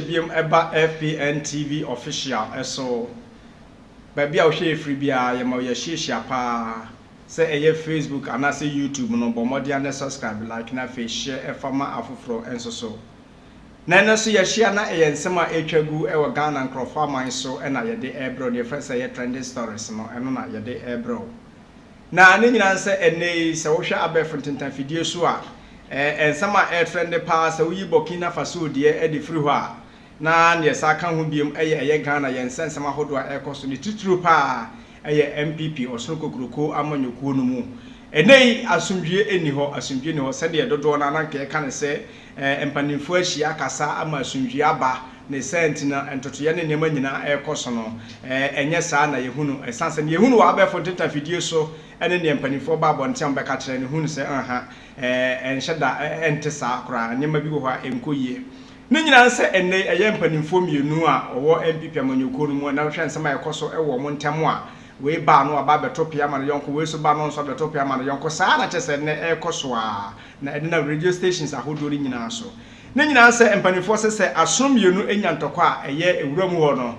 BM eba FPNTV official so baby a share free bia ye ma ye share pa say eye Facebook and say YouTube no bomodi and subscribe like na fe share e fama afoforo enso so na so ye share na eye nsema etwagu e wo Ghana nkrofo aman so e na ye de ebro de friend say ye trending stories no eno na ye de ebro na ne nyina say ene se wo hwe abefo tintan fidie so a ensema e trend pa say wo yi Burkina Faso de e de free ho a na ne saka ho biem eye Ghana ye nsensema hodo a ekoso ne tituru pa eye MPP osoko kroko amanyokuo no mu enei asumdwie eni ho asumdwie ne ho se de dodo na nanka e kan se empanimfo ahia kasa ama asumdwie aba ne sentina entotoye ne nema nyina ekoso no enye saa na yehunu esanse ne yehunu wa abefo teta fidie so ene ne empanimfo ba bontem be ka kire ne hunu se enhyeda entesa kra nyema bi ho a enkoyie ne nyina se enne eye empanimfo mienu a owo MPP amanyokuo no mu na hwe nsema ekoso ewo mo ntemo a we ba no aba betopia ma yonko we so ba no so betopia ma yonko saa na chese ne ekoso a na ede na radio stations ahodori nyina so ne nyina se empanifo se asomyenu enya ntokwa a eye ewuramu ho no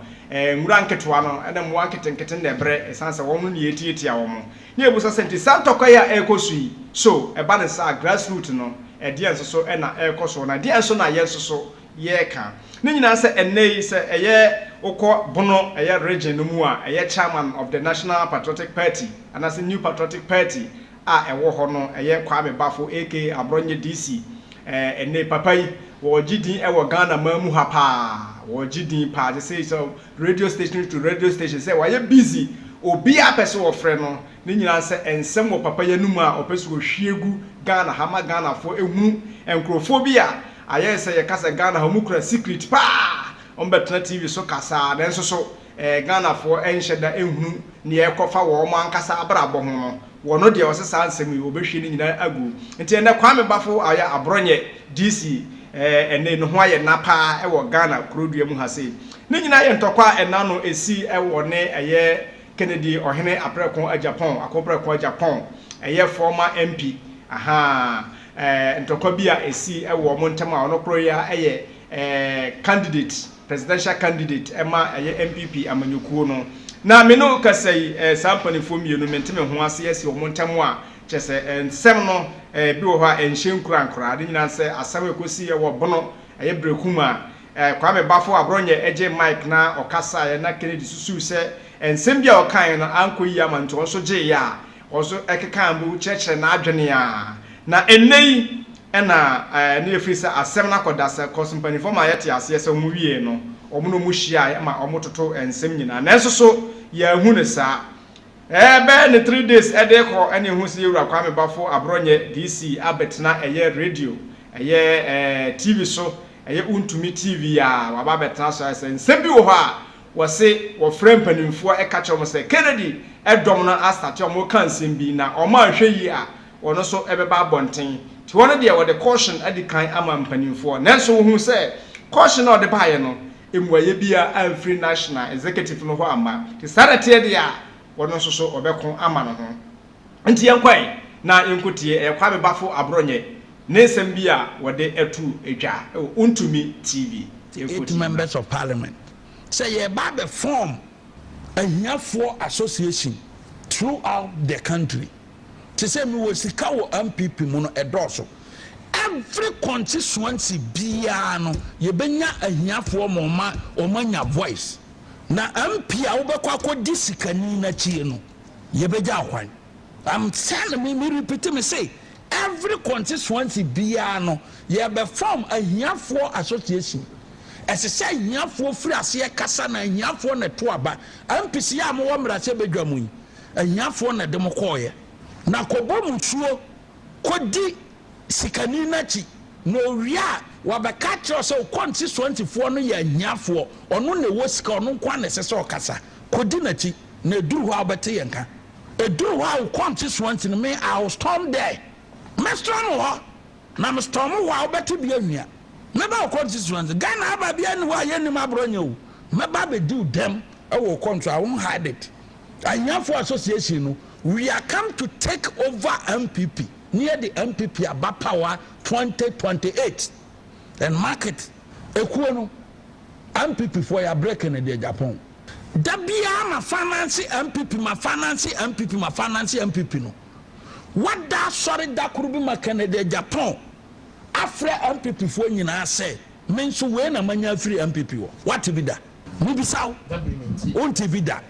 nwura nketwa no ene mo anketenkete na ebre esanse wo no ne yetietia wo mo ne ebusa senti santokwa ya ekoso yi so eba ne sa grassroots no ede enso so ena ekoso na de enso na yenso so ye ka ne nyina se enne se eye okọ bono eye region no mu a eye chairman of the National Patriotic Party and as a New Patriotic Party a ewo ho no eye Kwame Bafo aka Abronye DC enne papai wo gidin ewo Ghana mamu ha pa wo gidin pa je say so radio station to radio station say wa ye busy obi apese wo frɛ no ne nyina se ensem wo papa ya numu a opese wo hwiegu Ghana hama Ghana fo ehunu enkrofobia aye say ye kasa Ghana ha mu kura secret pa on betna TV so kasa den so Ghana fo enhyeda ehunu ne ekofa wo mo ankasa abrabo ho no wono de osesa ansem yi obehwe ni nyina agu nti ene Kwame Bafo aya Abronye DC ene no ho aye napa e wo Ghana kurodua mu ha sei ne nyina ye ntokwa ena no esi e wo ne eye Kennedy ohene aprekon Agyapong akoprekon Agyapong eye former MP ntokwa bia esi e wo mo ntama ono kro ya eye candidate presidential candidate ema eye MPP amanyokuo no na me no kasai sampanifo mienu menteme ho ase esi wo ntamo a chese ensem no bi wo ho a enhyen kurankura de nyina se asam ekosi ye wo bono eye brekuma Kwame Bafo Abronye eje mic na okasa ye na Kennedy susu se ensem bia okan no ankoyi amanto so je ya oso ekekan bu cheche na adwene ya na enei ena ne efrisa asem na kodasa kosumpani forma yete ase se mu wie no omuno mu hia ma omototo ensem nyina na enso so ya hu ne sa be ne 3 days edeko ene hu se yura Kwame Bafo Abronye DC abetna eye radio eye TV so eye untumi TV ya waba betna so ase ensem bi wo ho a wose wo frem panimfo e ka chom se Kennedy edom na astart omo kan nsem bi na omo ahwe yi a wono so ebeba abonten ti wono de wo de caution adikan ama mpanimfo nanso wo hu se caution o de baaye no emwaye bia amfree national executive no ho ama ti sarate de a wono so obekon ama no ho nti yenkwai na yenkotie Kwame Bafo Abronye nesem bia wo de etu edwa untumi TV 8 members of parliament say ye ba be form a hiafo association throughout the country to say me was sika wo MPP mu no edoso every constituency bia no ye benya ahiafo omanya voice na MP a wo bekwa akodi sikani na chie no ye beja ahwan I'm telling me repeat me say every constituency bia no ye be form ahiafo association ese say ahiafo free ase kasa na ahiafo na to aba MPC ya mo wo mrache bedwamu yi ahiafo na dem koye na kobomutuo kodi sikani nachi no wia wabeka kiro so konti 24 no ya nyafo ono ne wosika ono kwa na sese okasa kodi nachi na duru ho abete yenka eduru ho konti 20 no me I will storm there me storm ho na me storm ho abete bia nwia me ba konti 20 Ghana aba bia ni wa ye ni Abronye o me ba be do them e wo konti I won't hide it anyafo association no we are come to take over MPP near the MPP about power 2028 and market ekuo no MPP for your breaking in the Japan. Dabia ma finance MPP ma finance MPP ma finance MPP no. What that sorry that could be ma Canada Japan. After MPP for nyina say means we na manya free MPP wo. What to be that? Maybe so. Won't be that.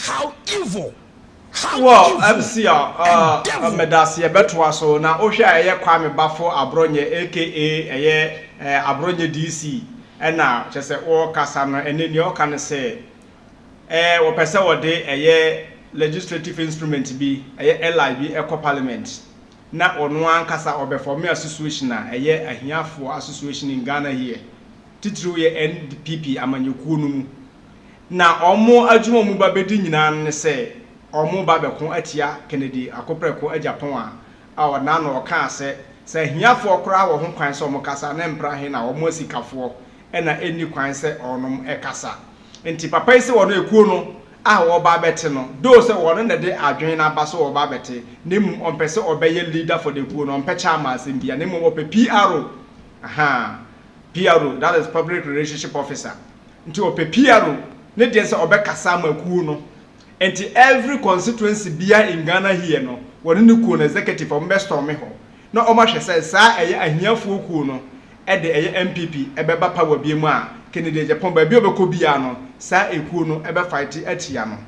How evil. Well, MCR, Medasi, Betwa, so now Osha, a Kwame Bafo, Abronye, aka Abronye DC, and now just say, oh, Cassandra, and then you can say, or Pesa day, a year legislative instrument be a LIB, Eco Parliament. Not on one Casa or before me association, a year a year for association in Ghana here. Titru NPP, Amanyukunu. Now, or more Ajumo Mubabedin, say. Omo ba bekon atia Kennedy akopreko Agyapong a wana na oka se hiafo kora wo ho kwan se omo kasa na mpra he na omo asikafo na eni kwan se onom ekasa enti papa ise wono ekuo no a wo ba bete no do se wono na de adwen na ba so wo ba bete nemu ompese obeye leader for the ekuo no ompe chairman asembia nemu ope PRO PRO, that is public relationship officer nti ope PRO ne de se obekasa ma ekuo no. And every constituency bia in Ghana here no, one new cool executive from best on me home. No, Omasha says, sir, a here for kuno, at the MPP, a beba power be ma, Kennedy Japan by Biobo Cobiano, sir, a kuno, ever fighting at Tiano.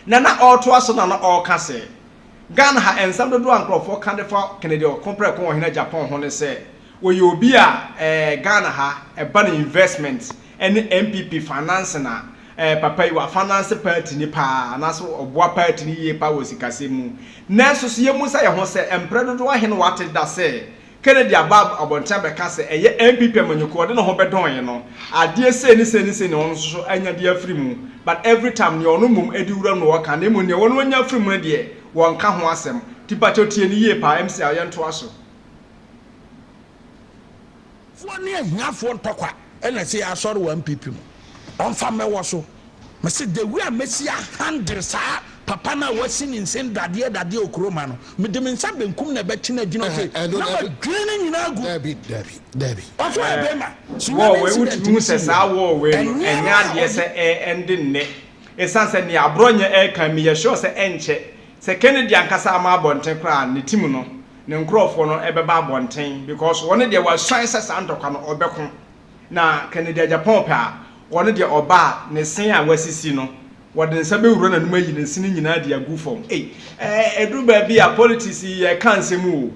Nana all to us on all casse. Ghana and some do uncle for Canada Kennedy or compare in Japan, when they say, will you be a Ghana, a bunny investment, and MPP financing. Papa you are finance party ni pa na so oboa party ni ye pa wosikase mu na so so ye mu say ho say empredo do ahe no wate da say Kennedy abab abonta be ka say eye MPP manyoko de no ho bedon ye no ade say ni on so anya de afri mu but every time ne ono mum edi wura no waka na mu ne wono anya afri mu de won ka ho asem tipato tie ni ye pa MC ayanto aso fo ne ahiafo ntokwa ena say asori wa MPP mu on family was me say the way Messia handle sa papa na wasi ni nsen dade okroma no me de mensa benkum na be kina gina ke na green nyina gu Debbie oso e be ma wo we wutu se sa wo we enya de se ending ne esanse ne Abronye e kan me ye sure se enche se Kennedy ankasa ama abonten kra ne tim no ne nkrofo no e be ba abonten because one de was science sandokwa no obekon na Kennedy Agyapong pa one de oba ne sen a wasisi no wode nsa be wuro na numa yi ne sin nyina de agu fom edu ba bi a politics ye kan semu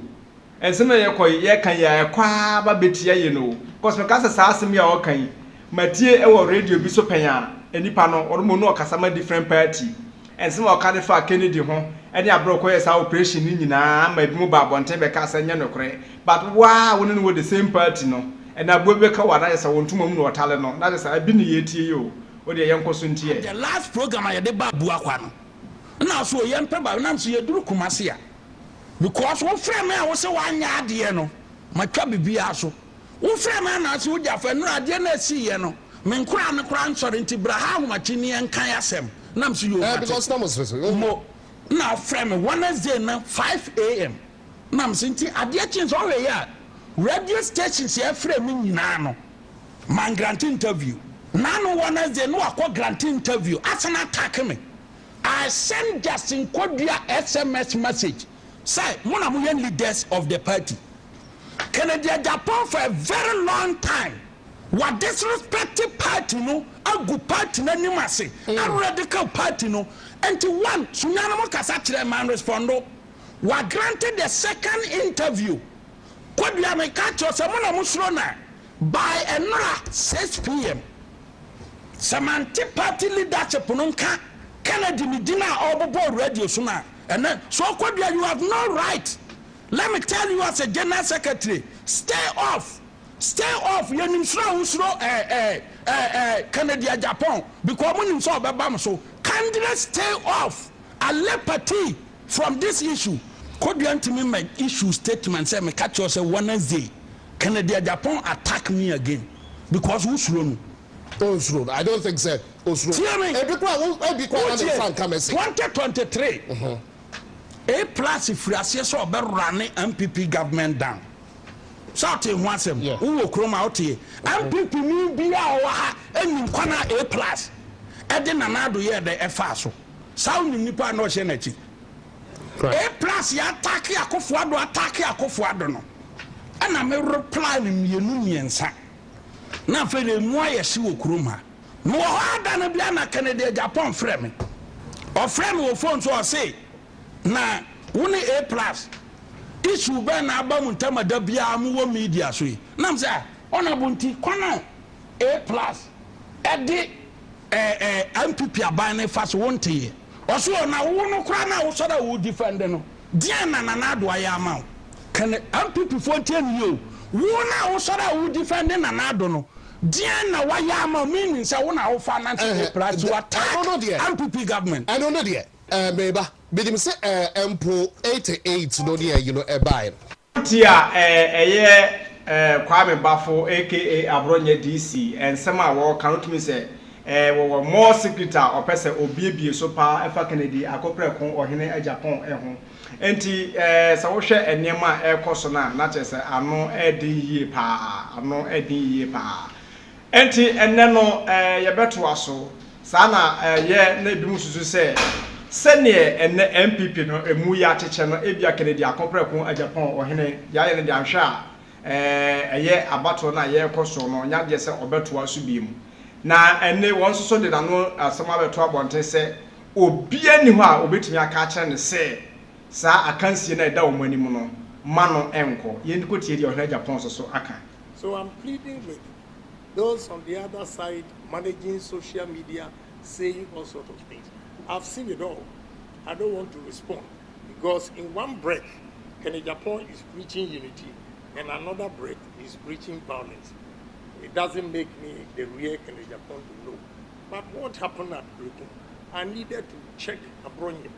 ensem ye koy ye kan ye kwa ba betia ye no cause me kasa sa asem ya o kan matie e wo radio bi so penya enipa no ormo no okasa ma different party ensem o ka de fa Kennedy ho ene abroko ye sa operation ni nyina ma bi mu ba bonten be kasa nya nokre but wa woni no the same party no and I will be covered as I want to move or talent. That is, I've been here to you. What the young person here. The last program I did about Buaquan. Now, so young Peba, Nancy, you do Kumasia. Because one friend man was a 1 yard, you know. My chubby be also. One friend man, as you would have no idea, see, you know. Men crown the crown, sorry, into Braham, Machini and Kayasem. Namsu, you because Thomas more. Now, friend, Wednesday, now 5 a.m. Namsinti, I did change all the yard. Radio stations here framing nano man grant interview nano one as they know a grant interview as an attack me I send Justin Kodia SMS message say one of the leaders of the party Kennedy Agyapong for a very long time what disrespected party no a good party na nimase a radical party no and to one sunyana kasachire man respondo were granted the second interview. What we are catch us by another 6 p.m. Semantic party leadership Pununka Kennedy Medina or board radio sooner. And then so what you have no right. Let me tell you as a general secretary, stay off. You need Kennedy Agyapong because when you saw Babam so candidates stay off. A party from this issue. Could you to me my issue statement say me catch you say Wednesday Kennedy Agyapong attack me again because who's wrong? Who's wrong? I don't think so. Who's wrong? 2023. A plus if we are so about running MPP government down. South in Wansem, who will chroma out here. And people mean be our and corner A plus. Eden another year the FASO. Sound in Nipa no energy. A plus ya attack ya kofuado attack ya kofuado no. And I may reply in Union. Now for the Moya Siwo Kruma. No harder than a Biana Kennedy Agyapong frame. Or frame will phone so I say. Now, only A plus. Issue Ben Abamuntama Dabia Muwa media sweet. Namza, Onabunti, Kona A plus. Eddie MPP abane fast 1 year. Also, now one crana so that would defend them. Diana Nanado Ayama. Can MPP 14 you? One so that would defend them and I don't know. Diana Wayama means I want our financial plus to attack MPP government. I don't know yet. Maybe him say MPO 88 no there you know a buy. Tia Kwame Bafo aka Abronye DC and somehow war cannot me say we more secretary or person obiebie so pa efa Kennedy akopre kon ohene Agyapong ho enti sa wo hwe enema ekoso na chese ano edi yie pa ano edi yie pa enti enne no yebeto aso sa na ye na bi mususu se sene enne MPP no emu ya cheche no ebia Kennedy akopre kon Agyapong ohene ya ye ne de ahwa eye abato na ye ekoso no nya de se obeto aso bi mu na enne won so de na no asama beto abonte se obia ni ho a obetumi aka kire ne se sa akansie na eda omani mu no ma no enko ye ndiko tie de ohna Agyapong so aka. So I'm pleading with those on the other side managing social media saying all sorts of things. I've seen it all. I don't want to respond because in one breath Agyapong is preaching unity and another breath is preaching violence. It doesn't make me the real Agyapong to know. But what happened at Brekum? I needed to check Abronye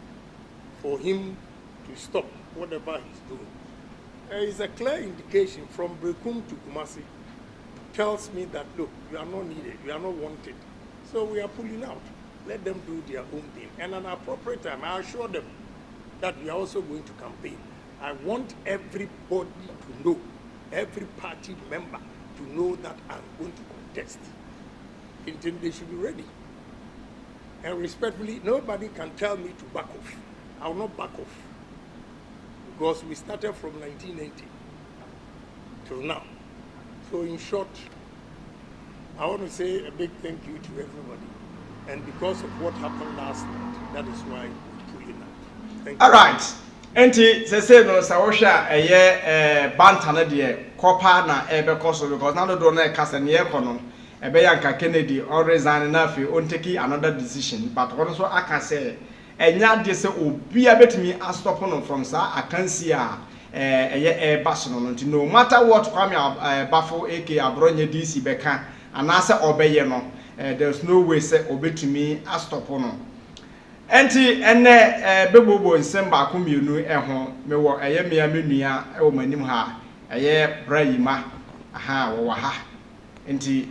for him to stop whatever he's doing. There is a clear indication from Brekum to Kumasi tells me that, look, you are not needed, you are not wanted. So we are pulling out. Let them do their own thing. And at an appropriate time, I assure them that we are also going to campaign. I want everybody to know, every party member to know that I'm going to contest. Until they should be ready. And respectfully, nobody can tell me to back off. I will not back off. Because we started from 1980 till now. So in short, I want to say a big thank you to everybody. And because of what happened last night, that is why we're pulling out. Thank you. All right. Enti se no sa wo hwa bantana de kopa na ebe koso because now do na kasa ne ekono ebe yanka Kennedy or resign na fi on take another decision but also aka say enya de se obi abetimi astop no from sa akansi a basono no nti no matter what Kwame Bafo aka Abronye DC beka anase obeye no there's no way say obetumi astop no. Enti enne bebobo nsemba ko mienu eho mewo eye mea menua e wo manim ha eye brayima aha wo wa ha enti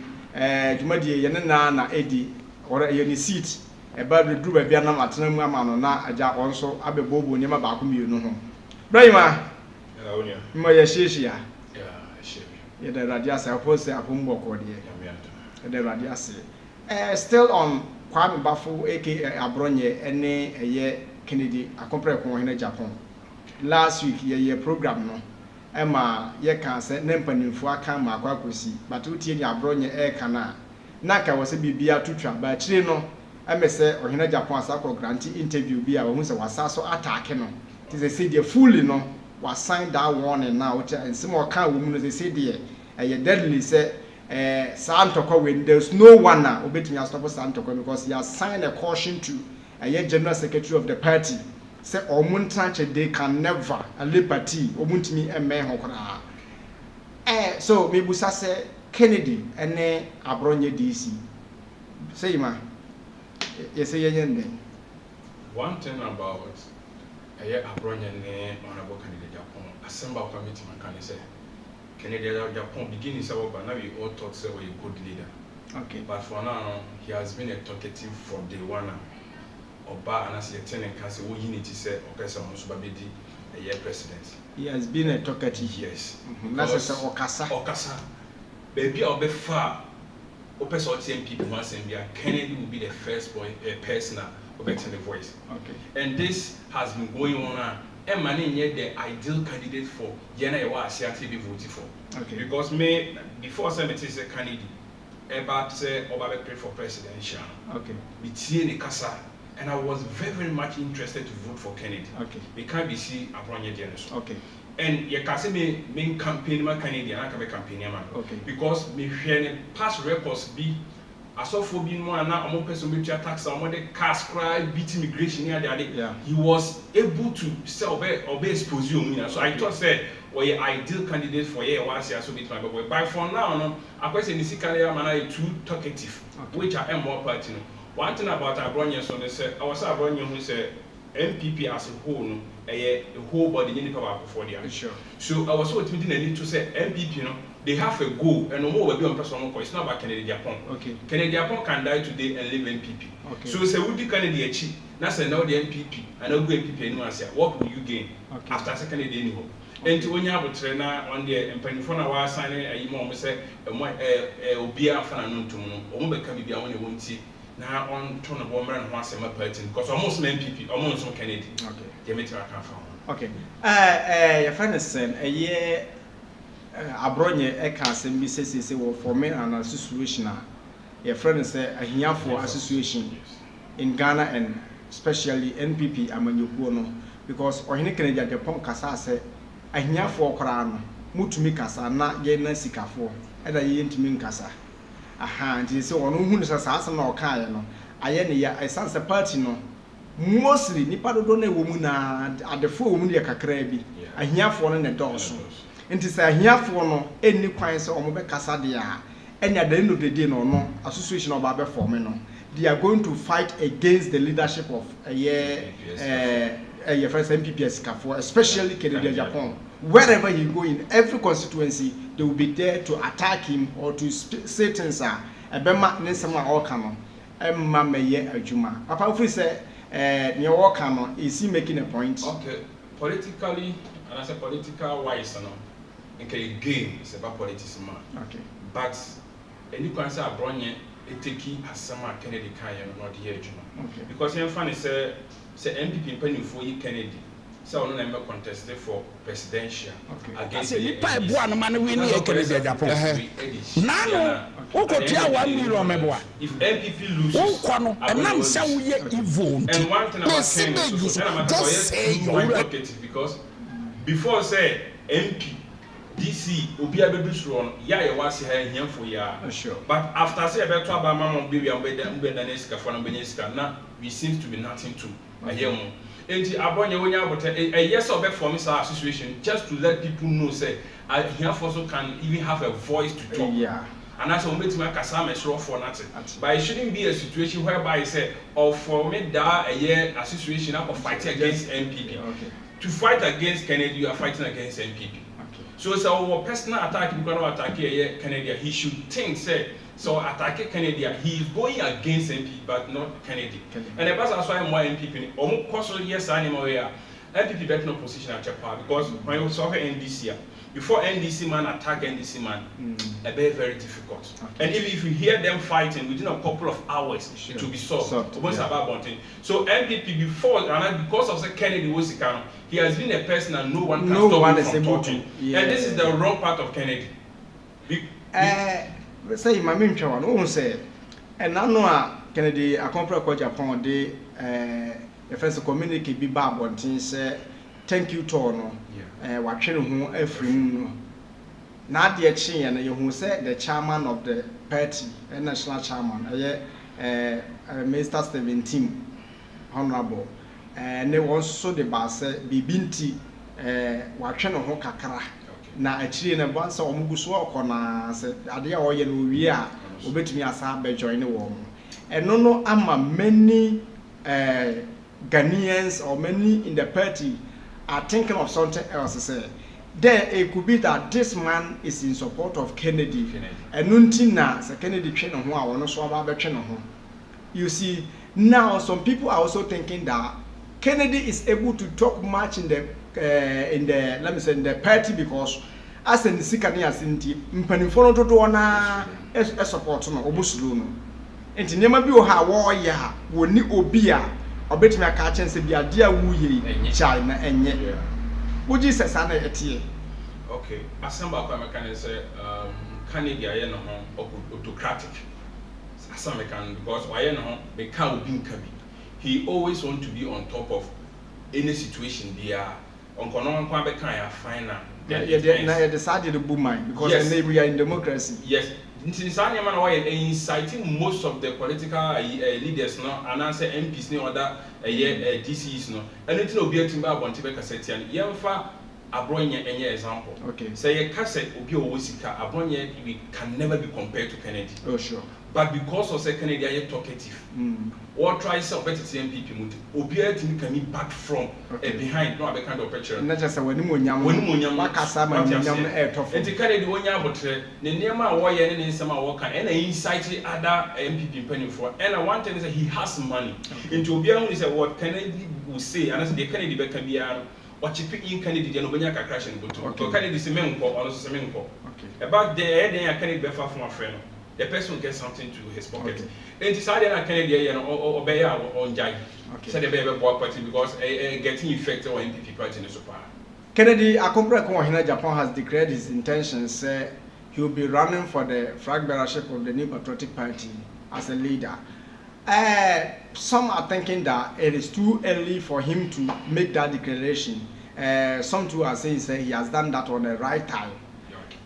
dwumadie ye na edi ora eye ni seat e ba be duru ba bia na matena mu ama no na agya onso abebobo nyema ba ko mienu ho brayima onia mo ye sheshia ye da radiasa pose apombo ko de the radiasa still on Kwame Bafo aka Abronye ene eye Kennedy akompre ko hene Agyapong last week ye program no ema ye kan se ne mpanimfo aka ma akwakosi but utie ni Abronye na ka wo se bibia tutwa ba chire no emese ohene Agyapong asako grant interview bi a wo hu se wasaso attack no ti se say the fully no was sign that warning now and some ka wo mu no se say the eye deadly say Santoko when there's no one now obetimi stop Santoko because he has signed a caution to a general secretary of the party say omuntanche they can never a liberty omuntimi emme hokora so mebusa say Kennedy ene Abronye DC say ma you say yende one thing about Abronye ne honorable Kennedy Agyapong assemble committee man can say Kennedy Agyapong beginning say but now we all thought say we a good leader. Okay. But for now he has been a talkative from day one. Oba and as a tenant can say we unity say okay so much babedi a presidency. He has been a talkative. Yes. That's a Okasa. Okasa. Baby, I'll be far. Open source MPP once and Kennedy will be the first person who gets the voice. Okay. And this has been going on. And Mani yet the ideal candidate for Yana Ewa Asiati be voted for. Okay. Because before 70 is a candidate, about say Obabe pray for presidential. Okay. It's Kasa. And I was very much interested to vote for Kennedy. Okay. We can't be see Abronye Dennis. Okay. And you can say me campaign my Canadian, I can be campaigning man. Okay. Because me hearing past records be I saw for being one now among person which attacks on the cash cry beat immigration here the yeah. He was able to sell obey exposure. So I thought said or your ideal candidate for year was here so bit my boy. But for now no I question the Sikalia man too talkative, which I am more party. One thing about Abronye so they said I was Abronye who said MPP as a whole no a whole body any power for the sure. So I was so intimidated I need to say MPP you know they have a goal and no more will be on person it's not about Kennedy Agyapong. Okay. Kennedy Agyapong can die today and live MPP. Okay. So say would the Kennedy achieve that's now the MPP and I'll go MPP anyone say what will you gain after second day anymore. And to when you have a trainer on the and phone I was signing a mom say Obia fan and to mono or can be on won't see. Now on turn a bomber and once a person because almost MPP, almost on Kennedy. Okay. They make I can't find. Okay. Your friend is saying a year Abronye can be says for me an association. Your friend is a here for association in Ghana and especially NPP Amanyubono because or any Canadian Agyapong Kasa say a here for Korano, Mutumi Kasa, not Yen Sikafo, and a yen to mean Kasa. Aha, and so on who is a assassin or Kayano. I any I sense a party no. Mostly nipa do na woman at the full woman ya kakra ahiafo no na dɔɔso nti sɛ ahiafo no enni kwan sɛ ɔmo bɛ kasa de a enya at the end of the day no association of aba form no they are going to fight against the leadership of first MPP Sikafo especially Kennedy Agyapong. Wherever he go in every constituency they will be there to attack him or to say things ebema nsɛm a ɔka no emma meye adwuma papa ofri sɛ near Wakano, is he making a point? Okay, politically, and as a political wise, okay, game is about politics, man. Okay, but any concern Abronye, it take as some Kennedy Kaya, not here, okay, because you're funny, say MPP penny for you Kennedy. So no member contested for presidential against the one man winning Kennedy Agyapong. Now, Okotia 1 million member. If MPP loses, and now say we evil. And one thing about Kennedy, because before say MP, DC, Obia Baby's run, ya was here for ya. Sure. But after say about Mama baby and Bedaneska for Beneska, now we seems to be nothing to a young. And Abronye when you have a yes or back for Mr. Association just to let people know say I here also can even have a voice to talk. Yeah. And that's what makes me a straw for nothing. But it shouldn't be a situation whereby I say or for me that a year association up of fighting against MPP. Okay. To fight against Kennedy, you are fighting against MPP. Okay. So it's our personal attack because of attack here Kennedy. He should think say so attack Kennedy. He is going against MP, but not Kennedy. And the person why more MPP. Almost yes, animal here. MPP better no position at Japan because when you saw her NDC, before NDC man attack NDC man, it be very difficult. Okay. And if you hear them fighting within a couple of hours, it will be solved. So MPP before and because of the Kennedy was he has been a person and no one can stop him from talking. Yeah. And this is the wrong part of Kennedy. Say my main one who say and I know Kennedy accomplished Agyapong the first community be bad one thing say thank you to no watching who every now the chain and you who said the chairman of the party national chairman Mr. 17 honorable and they also the boss bibinti watching who kakra na actually na bonsa omuguso okona se ade a oye no wi a obetumi asa be join wo and no ama many Ghanaians or many in the party are thinking of something else. Say there it could be that this man is in support of Kennedy. And nuntina se Kennedy train ho a wono so aba be ho. You see now some people are also thinking that Kennedy is able to talk much in the in the, let me say, in the party, because as in the Sikani as in the Mpanifono to Dona a support no Obusuno. And in Yamabu ha warrior would ni obia or bet me a catch and say be a dear woo China and yet. Would you say Sana etie? Okay, Asamba American say Canada no autocratic. Asamba because why no be can't be he always want to be on top of any situation they are on Konon Kwabe kind of final. Yeah, decided to boom mine because yes. We are in democracy. Yes. Inciting most of the political leaders now and answer MPs no other DCs no anything will be a timber about Tibet cassette and Yamfa Abronye any example. Okay. Say a cassette Obi Owosika Abronye we can never be compared to Kennedy. Oh sure. But because of say Kennedy are talkative. Or try some better MPP muti Obi team can be back from behind no kind of picture. Not just when you Makasama and to carry the one year but the Nema warrior and in some worker and incite other MPP penny for and one thing is that he has money. Into Obi is what Kennedy will say and as the Kennedy can be what you pick in Kennedy and Obanyaka crashing but Kennedy Semenko or Semenko. About the head Kennedy Befa from a friend. The person gets something to his pocket. And decided that Kennedy or obey on Jai. Said the baby boy party because getting effect or MPP party in the super. Kennedy, Agyapong has declared his intentions. He will be running for the flag bearership of the New Patriotic Party as a leader. Some are thinking that it is too early for him to make that declaration. Some too are saying he has done that on the right time.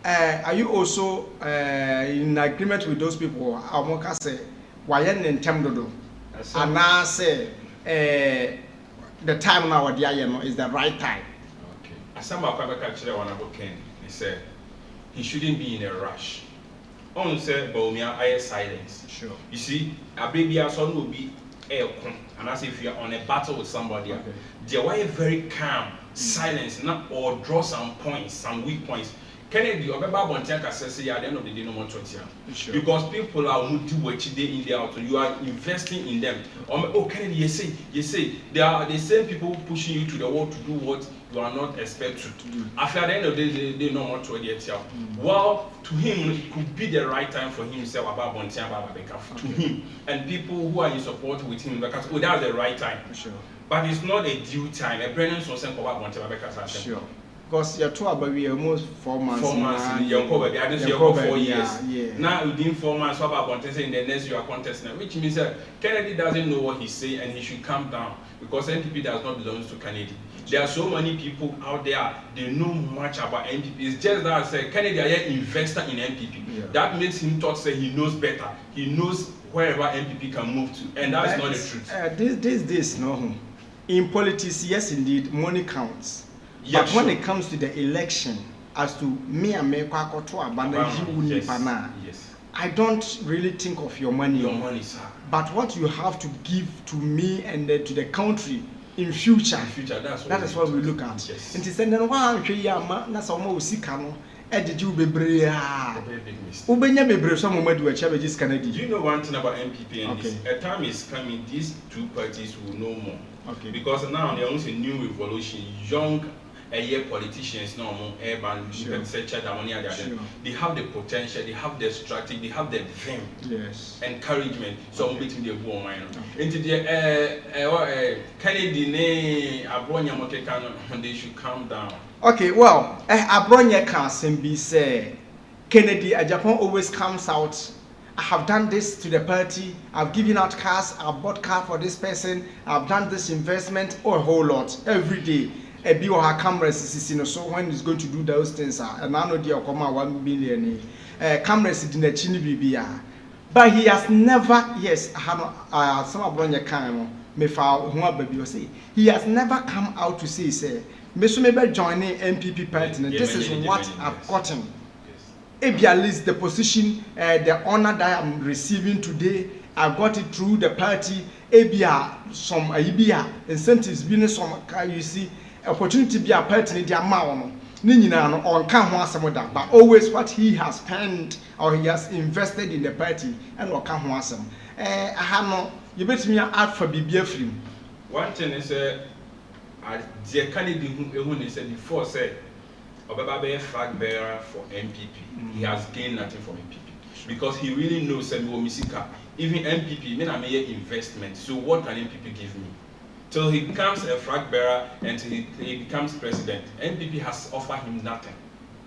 Are you also in agreement with those people? Amoka say, why in Temdodo? And now say, the time now is the right time. Okay. As some of the one about Ken, he said he shouldn't be in a rush. On said, Bomia, I silence. Sure. You see, a baby son will be aircon, and as if you are on a battle with somebody, they were very calm, silence, not or draw some points, some weak points. Kennedy, or Baba Bontiaka says, at the end of the day, no more 20 years. Because people are moving to what they in there out, you are investing in them. Oh, Kennedy, you say, they are the same people pushing you to the wall to do what you are not expected to do. After the end of the day, they know more 20 years. Well, to him, it could be the right time for himself about Bontiaka, to him, and people who are in support with him, because that's the right time. Sure. But it's not a due time. A Brennan was sent about Bontiaka. Sure. Because you're told about we almost 4 months. 4 months. You're covered. I didn't see 4 years. Yeah. Now within 4 months, what about contesting in the next year contesting? Which means that Kennedy doesn't know what he's saying and he should calm down because NPP does not belong to Kennedy. There are so many people out there, they know much about NPP. It's just that I say Kennedy is an investor in NPP. Yeah. That makes him thought say he knows better. He knows wherever NPP can move to, and that's not the truth. This no. In politics, yes indeed, money counts. Yeah, but when it comes to the election, as to me and me, I don't really think of your money. Your money, sir. But what you have to give to me and to the country in future. That is what we look at. Yes. And he said, "No one should that's almost sikano." Did you be brave? Ubenya be brave. Some moment we achieve this Canada. Do you know one thing about MPP and this? A time is coming. These two parties will know more. Okay. Because now there is a new revolution. Young. Politicians no more urban they have the potential, they have the strategy, they have the vim, encouragement. So I'm between the war mine. Into the Kennedy Abronye they should calm down. Okay, well, Abronye can be say Kennedy Agyapong always comes out. I have done this to the party, I've given out cars, I've bought car for this person, I've done this investment, or a whole lot every day. A bill or her cameras so when he's going to do those things, and I know dear come 1 billion cameras in the chini BBR. But he has never, yes, some Abronye can me foul who baby say he has never come out to say, Mr. Maybe joining MPP party. This is what I've gotten. Maybe at least the position, the honor that I'm receiving today, I got it through the party. ABR, some ABR incentives, business, some you see. Opportunity be a party in the amount Ninina or can one some that, but always what he has spent or he has invested in the party and what can one some. I have no, you bet me out for BBF. One thing is the Kennedy who said before said Obaba be a flag bearer for MPP. He has gained nothing from MPP because he really knows that even MPP may not make investment. So what can MPP give me? Till he becomes a flag bearer and he becomes president, MPP has offered him nothing.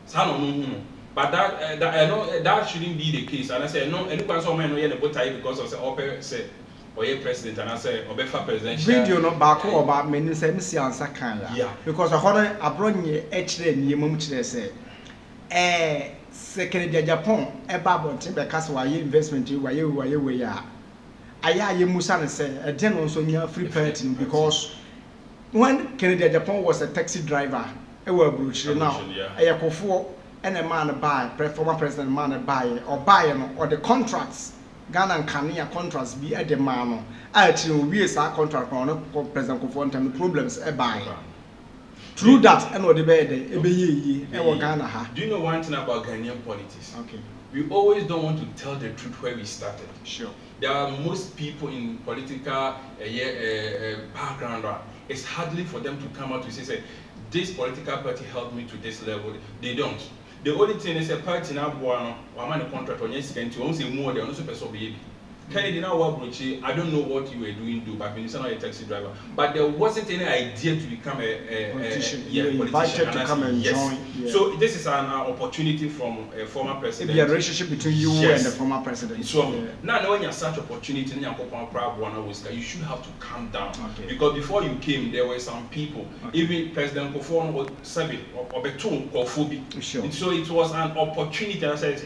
So I don't know. But that shouldn't be the case. And I say no, anyone saw me no the boat because of the opera say or president and I say Obefa presidential. Video no back about many sense answer can yeah. Because a Abronye actually Yemum say second Agyapong Ebabon Timber Castle investment why you are. Aya Yemusan say a den also near free parenting because when Kennedy Agyapong was a taxi driver, a were brooch now a yakofo and a man buy, former president man buy or the contracts. Ghana and Kenya contracts be at the man. Actually, we as our contract on President Kufuor and the problems a buy. Through that, and what the bed, Ghana. Do you know one thing about Ghanaian politics? Okay. We always don't want to tell the truth where we started. Sure. There are most people in political background. It's hardly for them to come out to say, this political party helped me to this level. They don't. The only thing is a party now, one contract on yes, can to say more than also person baby. Kennedy now work I don't know what you were doing, but when you are a taxi driver. But there wasn't any idea to become a politician. Politician. To come and join. Yeah. So this is an opportunity from a former president. Maybe a relationship between you and the former president. So now when you have such opportunity, you should have to calm down. Okay. Because before you came, there were some people, even President Kufuor or Sabi or Beton or Phoebe. Sure. And so it was an opportunity. I said,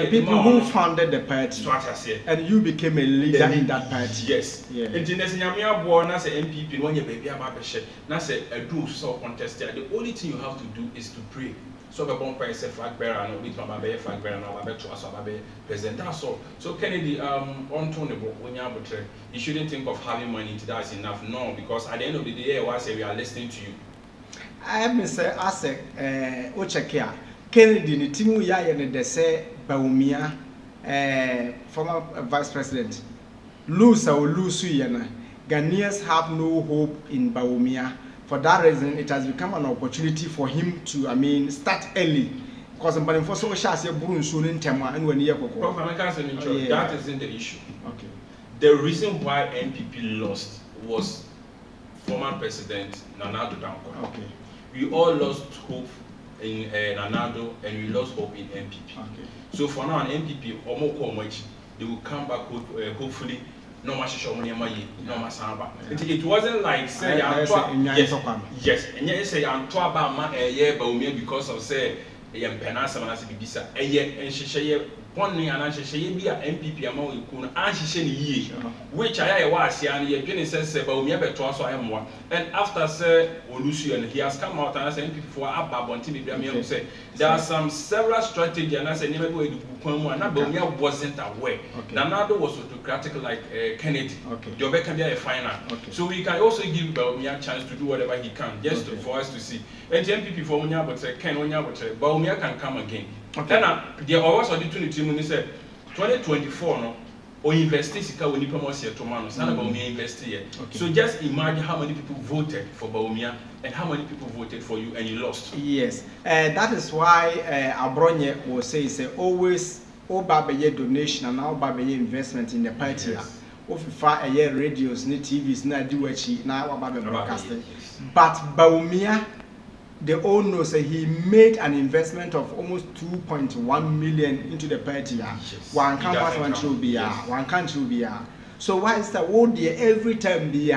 people who founded the party. So what I said. And you became a leader in that party. Yes. Yeah. And in the born as an MPP, when you baby about the shit, now say a do so contested. The only thing you have to do is to pray. So the bomb price a flag bearer and with my baby flag bearer and our to us about president. That's all. So Kennedy, on when you're you shouldn't think of having money. That's enough. No, because at the end of the day, I say we are listening to you. I have been say as a Ochekia Kennedy, the team we are in the say Baumia. Former vice president, lose or lose Ghanaians have no hope in Baumia. For that reason, it has become an opportunity for him to, start early. Because I'm for so shall say Burun soon in Tema and when you Prof. That isn't the issue. Okay. The reason why NPP lost was former president Nanado Dankwa. Okay. We all lost hope in Nanado and we lost hope in NPP. Okay. So for now, an MPP, they will come back hopefully. No much no masamba. It wasn't like say yes, and yes say I'm because of say penasa manasi bibisa and she one and be a MPP among you and she which I was and ye says about me and after say Olusi and he has come out and I said for Abba say there are some several strategies and I said never go to and wasn't aware. Nanado was autocratic like Kennedy. Jobe can be a final. So we can also give Baumia a chance to do whatever he can just for us to see. And the MPP for Munya but Ken but Baumia can come again. The always opportunity when say 2024 no or investors when you promote here tomorrow Baumia invest here. So just imagine how many people voted for Baumia and how many people voted for you and you lost. Yes, that is why Abronye will say always Obabaye donation and now Babaye investment in the party. Yes. If a year radios, ni TVs, na duachi, na Obabaye broadcasting. But Baumia, the owner say he made an investment of almost 2.1 million into the party. Yes. One country will be so why is that every time be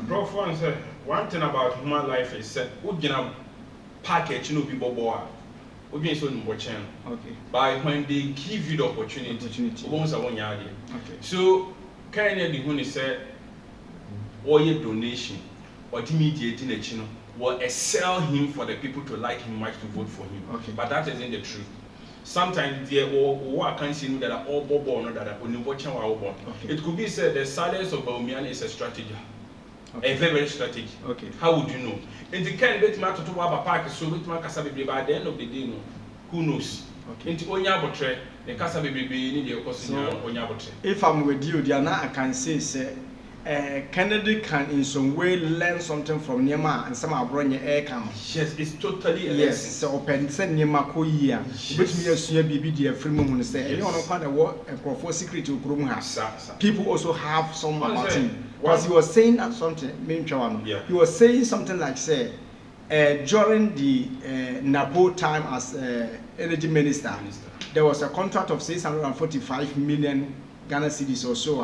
Prof, one thing about human life is that we package no people boy. We so by when they give you the opportunity. So can you say or your donation or immediately will excel him for the people to like him much to vote for him. But that isn't the truth. Sometimes there are can't see that are all born that are only watching our born. It could be said the silence of Baumian is a strategy. A very strategy. How would you know? In the kind of matter to have a park, so with my Casabi by the end of the day, who knows? Into Onyabotre, the Casabi need your cost. If I'm with you, Diana, I can say, Kennedy can in some way learn something from Nyema and some Abronye air come. Yes, it's totally a yes. So open send Nyema ko year. Which me as BB dear free moon say. You know kind of what a profile secret to Krum has. People also have some about him. Because he was saying that something, he was saying something like say during the Napo time as energy minister, there was a contract of 645 million Ghana cedis or so.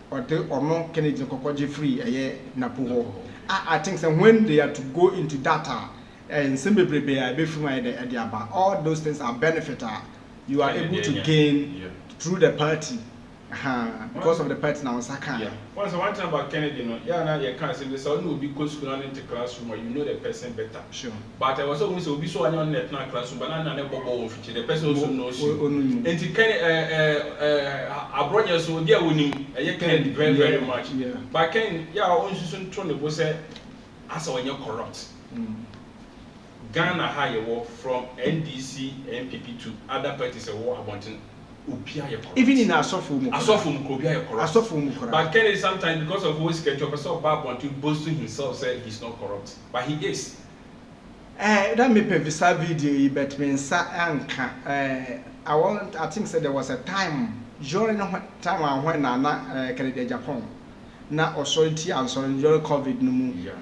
Or no Kennedy Kokoji free a year Napo. I think that when they are to go into data and simply prepare all those things are benefiter. You are able to gain through the party. Because of the party now, yeah. Once one thing about Kennedy, now you can't say this. I will be go school into classroom, or you know the person better. Sure. But I was always will be so on net classroom, but I never go feature. The person also knows you. And to Kennedy, Abronye so dear winning, Kennedy very much. Yeah. But Ken, only soon turn the boss as when you're corrupt. Ghana high war from NDC, MPP to other parties a war about. Even in Asofum, but Kennedy sometimes because of his schedule, so bad want to boast to himself say he's not corrupt, but he is. That may be this video, but when I think that there was a time during time when Kennedy Agyapong, now authority and so during COVID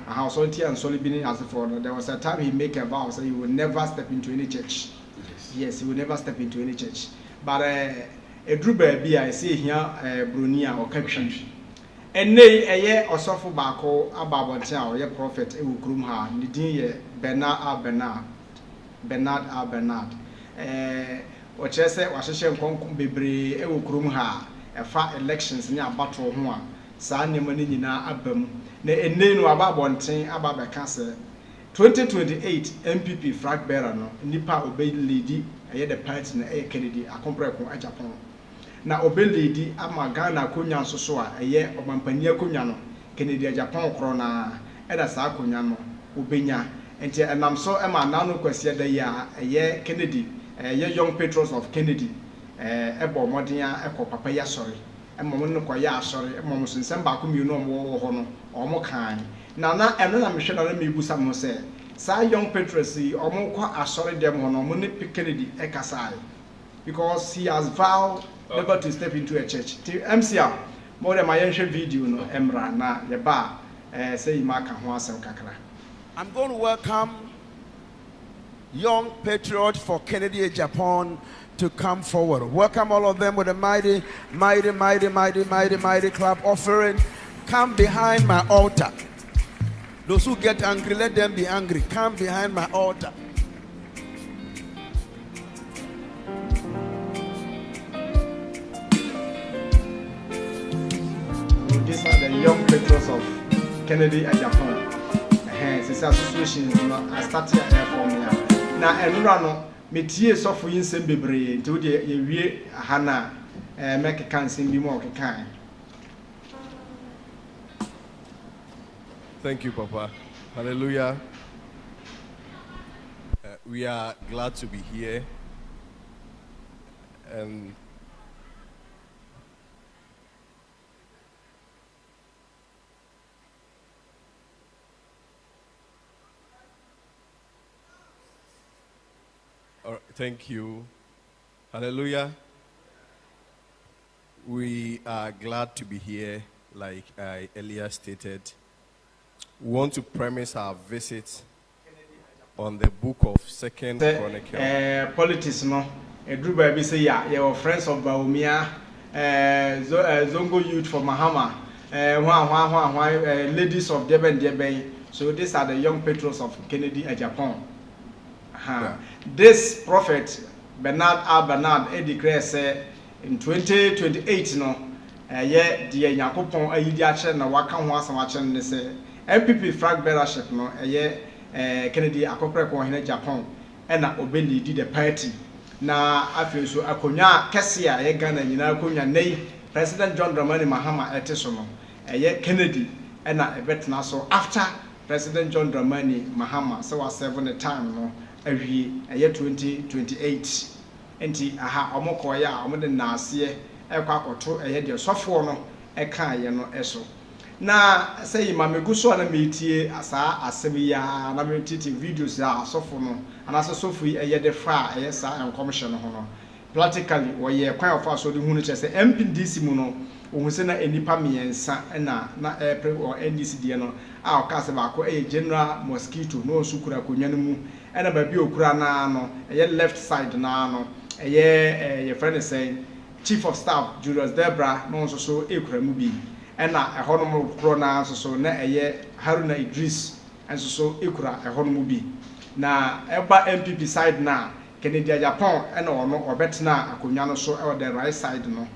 authority and so being as for there was a time he make a vow say he will never step into any church. Yes, he will never step into any church. But a drew baby, I see here Abronye or Caption. And nay, a year or so for Bako, Ababontown, your prophet, a groom her, Nidia Bernard. Or Chester, Washington Concum Bebre, a groom her, a far elections near Battle Hoa, San Yamanina Abum, nay, a name of Ababontin, Ababa Castle. 2028 MPP flag bearer no nipa obey lady eye the party na Kennedy akompre ko Agyapong na obey lady ama Ghana akonya nso so a eye obampani akonya no Kennedy Agyapong kro na eda sa akonya no obenya enti enam so ema nanu kwase da ya eye Kennedy eye young patrons of Kennedy ebo modern ekọ papa ya sorry emom no kwa ya sorry emom so nsem ba ko mi no mo ho no omo kan na eno na mehwe na me busa mo say sa young patriarchy omo kwa asori dem ho no mo ne Kennedy ekasai because he has vowed never to step into a church. MCA more than my ancient video no emra na ye ba say maka ho asem kakra. I'm going to welcome young patriot for Kennedy Agyapong to come forward. Welcome all of them with a mighty clap offering. Come behind my altar. Those who get angry, let them be angry. Come behind my altar. These are the young patrons of Kennedy Agyapong. This association I started here for me. Now, and me tie so for yin sem bebre to de ye wie hana make kan sem bi mo kan. Thank you, Papa. Hallelujah. We are glad to be here. And thank you. Hallelujah. We are glad to be here, like I earlier stated. We want to premise our visit on the book of 2nd Chronicles. Politics no. Drew baby say your friends of Baumia, Zongo youth for Mahama, ladies of Deben. So these are the young patrons of Kennedy Agyapong. This prophet Bernard ADEKYE3 say in 2028 no the Yakopon ayidi na waka ho asam achen ne say MPP flag bearership no Kennedy akopre ko hene Japan na obeli di the party na afi so akonya kese a Ghana nyina akonya nei President John Dramani Mahama ete no Kennedy na ebetna so after President John Dramani Mahama so was 7 time no awie 2028 enti aha omoko ya omode na ase ekwa akoto de sofo no eka ye no eso na say mama go so na metie asa asem ya na metiti videos ya sofo no ana sofo eye de fa eye sa commission ho no practically we kwan of so de hu no chese MPDC mu no ohun se na enipa miensa na April or NDC de no a o ka se ba ko general mosquito no so kura konwa no mu ena ba bi okura na no eye left side na no eye your friend is saying Chief of Staff Julius Debra no so ekura mu bi ena ehonom kro na so na eye Haruna Idris enso so ekura ehonom bi na eba MPP side na Kennedy Agyapong ena ono obetna akonwa no so e the right side no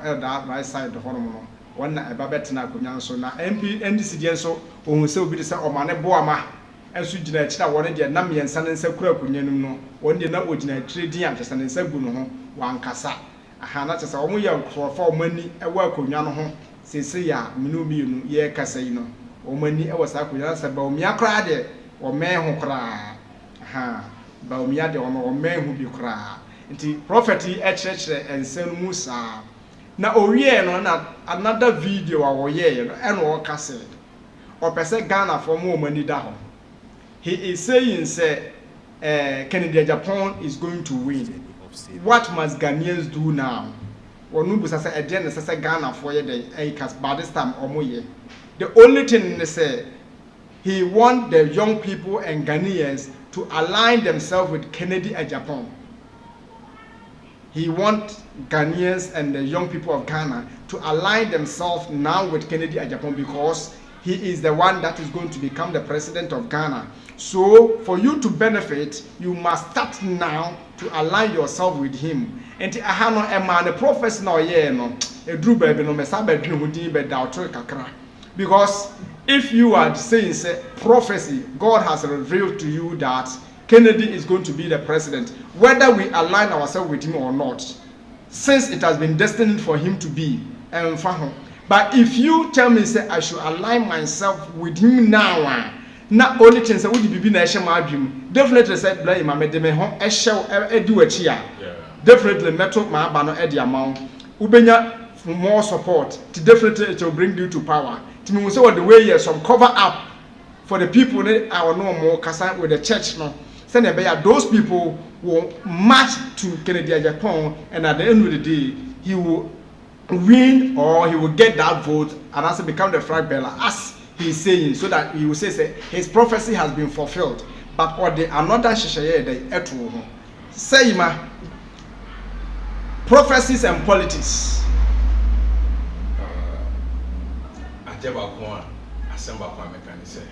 that right side honom no wonna eba betna akonwa no so na MP NDC de so ohun se obi de se omane boama enso gina akira wone de na miensa ne nsa kura akonwa no wone de na ogina trading antesa ne nsa gu no ho wankasa na chese omo ya nkrofo omani ewa akonwa no ho sese ya minu mienu ye kasa yi no omani ewa sa akonwa sa ba omi akra de omehu kra ba omi ade omehu bi kra nti prophet echechere ensen musa na owie no na another video a wo ye no eno wo kase opese Ghana for mo omani da ho. He is saying say Kennedy Agyapong is going to win. What must Ghanaians do now? Onu busa say again say Ghana for ye dey cast by this time omoye. The only thing they say he want the young people and Ghanaians to align themselves with Kennedy Agyapong. He want Ghanaians and the young people of Ghana to align themselves now with Kennedy Agyapong because he is the one that is going to become the president of Ghana. So for you to benefit, you must start now to align yourself with him. And I no a man, a prophecy no ye no, a drew baby no mesabe dream wudi be daughter kakra. Because if you are saying say prophecy, God has revealed to you that Kennedy is going to be the president, whether we align ourselves with him or not, since it has been destined for him to be. But if you tell me say I should align myself with him now, na only thing say would be na ehye ma adwum definitely say blame ma me de me ho ehye edi wachi a definitely metal ma aba no e de amount ubenya more support to definitely it will bring you to power to me say what the way here some cover up for the people that are no more kasa with the church no say na be those people will march to Kennedy Agyapong and at the end of the day he will win or he will get that vote and also become the flag bearer as he is saying, so that he will say his prophecy has been fulfilled. But or the another shishaya the etu say ma prophecies and politics. Agyapong assemble kwa mekani say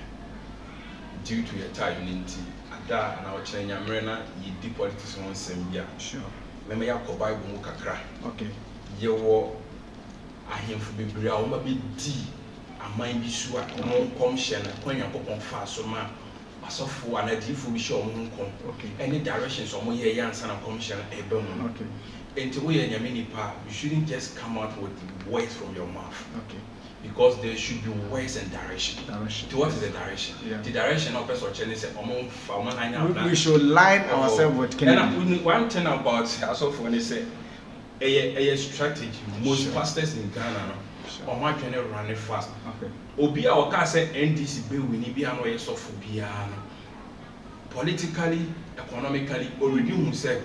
due to your time unity ada na ochenya mrena yi di politics on sembia. Sure. Me me yakọ Bible mu kakra. Okay. Yewo ahemfu bebre a wo ma be di aman bi so a no commission kwanya popon fa so ma asofo anadifo bi show mo nkom any directions o mo ye yansa na commission e ba mu enti wo ye nyame nipa you shouldn't just come out with words from your mouth because there should be words and direction to what is the direction the direction of person chene say we should line ourselves with Kennedy. And one thing about asofo when they say a strategy most pastors in Ghana no or my can run it fast. Obi a waka say NDC be we ni bia no ye sofo bia no. Politically, economically, already who said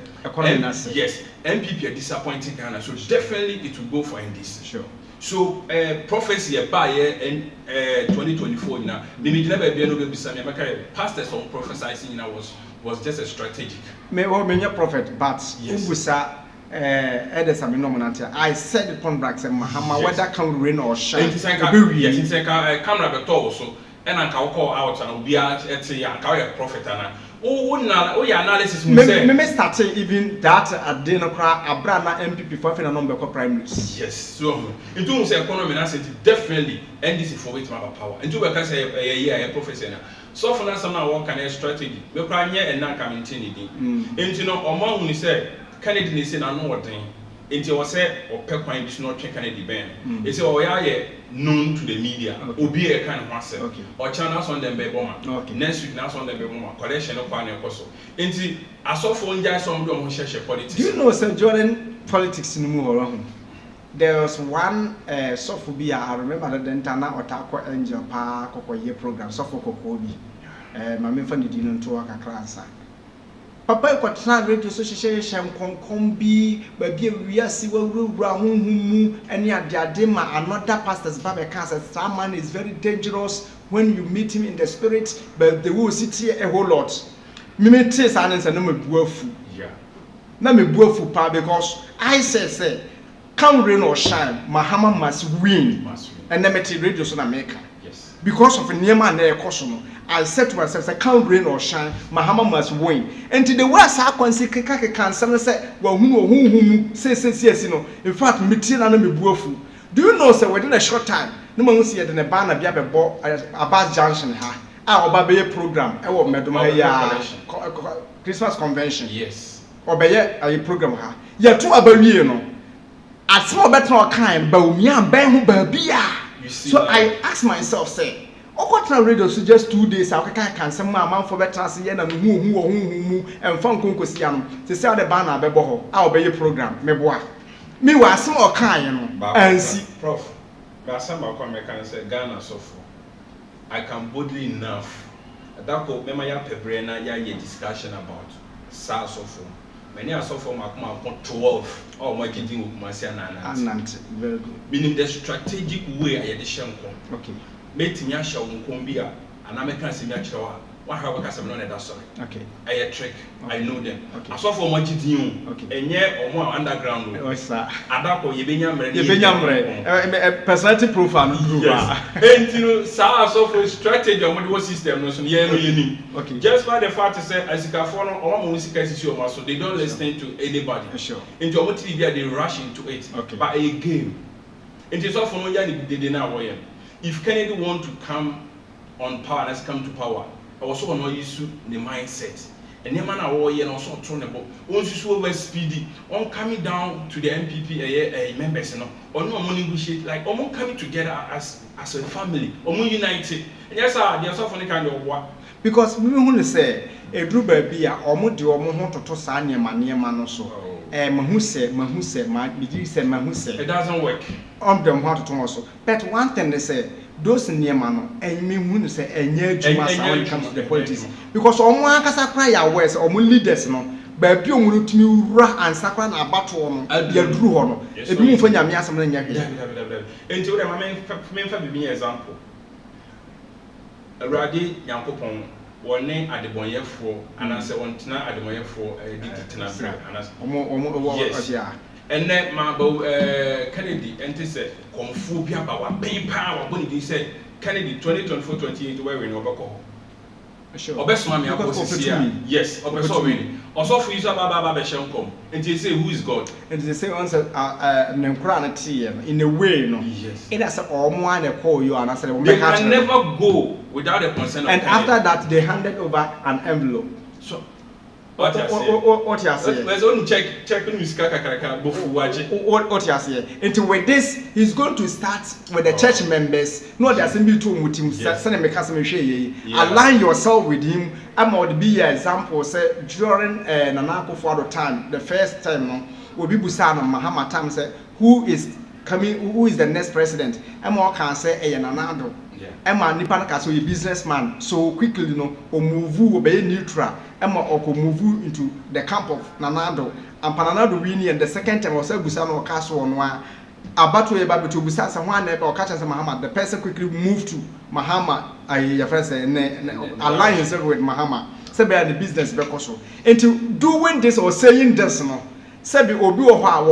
yes, MPP are disappointing Ghana, so definitely it will go for NDC. Sure. So prophecy about 2024 now. The media be no be some pastors on prophesying now was just a strategic. Me prophet, but yes. I said the contract and Mahama whether can rain or shine. Yes, camera beto also and I can call out and be at a prophet and oh your analysis me starting even that at Denokra Abrana MPP for a number of primaries. Yes, so it don't say economy definitely NDC for it to have power. And you can say a year a professor. So for us now what kind of strategy we plan here and now coming to and you know among who say Kennedy ni say na no wording enti o say o pe kwan bi no twe Kennedy ben e say o ya known to the media obi e kan ho asem o channel on them be boma next week na on them be boma collection no kwan e koso enti asofo nja some do mo hye politics. Do you know St. Jordan politics ni mu horo ho there was one sophobia. I remember the Dentana or Taco Angel Park or year program, Sophocobi. My friend didn't talk a class. Papa got trying radio association concombi, baby, we are see Ramu, and yet Diadema, another pastor's Baba Casa. Someone is very dangerous when you meet him in the spirit, but they will sit here a whole lot. Mimi say silence and no me buafu. Yeah. Na me buafu pa because I say come rain or shine, Mahama must win. And then me radio so na make. Yes. Because of Niema na ekoso, I said to myself, say come rain or shine, Mahama must win. And to the worst I can see can say well who say yes no. In fact me tia na me buafu. Do you know say within a short time, no man see the banner be about junction ha. Obey program. Christmas convention. Yes. Obey a program. Ha. Ya two abawie no. At small better kind, but me and Ben who baby. So I asked myself, say, Okotna radio so just 2 days. I can some man for better see and who and fun concosiano. To sell the banner bebo. I'll obey program. Me boy. Me was small kind and see. Prof. But some of them can say Ghana so far. I can boldly enough. That could be my pebrena ya discussion about SARS of many are so for my 12 or my getting with my very good. Meaning the strategic way I had the okay. Made me a show in Colombia and American Simiachawa. What have I got that sorry? Okay. I trick. I know them. Okay. I saw for my GTU. Okay. And yet or more underground. Oh, sir. Adako Yebenyam personality profile. Yes. And you know, SARS of strategy on what system no so okay. Just by the fact to say as you can follow all music so they don't listen to anybody. Sure. Into what TV they rush into it. Okay. But a game. It is often when they did now. If Kennedy want to come on power, let's come to power. I also want to use the mindset. And the man I was also turnable. Once you so over speedy, on coming down to the MPP members, you know, or no money negotiate like almost coming together as a family, or more united. And yes, there's often kind of what. Because we want to say a group baby or more do or more to sign your money man so. Mahuse, it doesn't work. Them how to also. But one thing they say, those near man, and me who say, and yet when it comes to the politics. Because on one casa cry our words or more leaders, no, but you will to me and sacran a battle, your drew honor. If you move for your mias and your until the main example. A radi Yankopon. One name Abronye for, and I say one tonight Abronye for yes. And then my Kennedy and they said, Confu Biaba, pay power when he said Kennedy 2024-28 where we know about. Sure. Obes Mammy, yes, Obes already. Also for you, Baba Shankom, and they say, who is God? And they say, answer in a way, no. Yes. It has all one they call you and I said, they can never go without a consent. And after that, they handed over an envelope. So, what you say? Let's only check with what you say. Into with this, he's going to start with the church members. No, there's a bit too much. Align yourself with him. I'm going to be an example. Say during Nanako for the time, the first time, will be Busana Mahama Tam say, who is coming? Who is the next president? I'm all can say a Nanado. Emma Nipanaka so a businessman so quickly or move obey neutral. Emma or move into the camp of Nanado and Pananado winning and the second time was Busano Castle on one. About to able to Busa someone or catch as Mahama. The person quickly moved to Mahama. Your friends align himself with Mahama. Sabe the business because into doing this or saying this no. Sabi obi o ha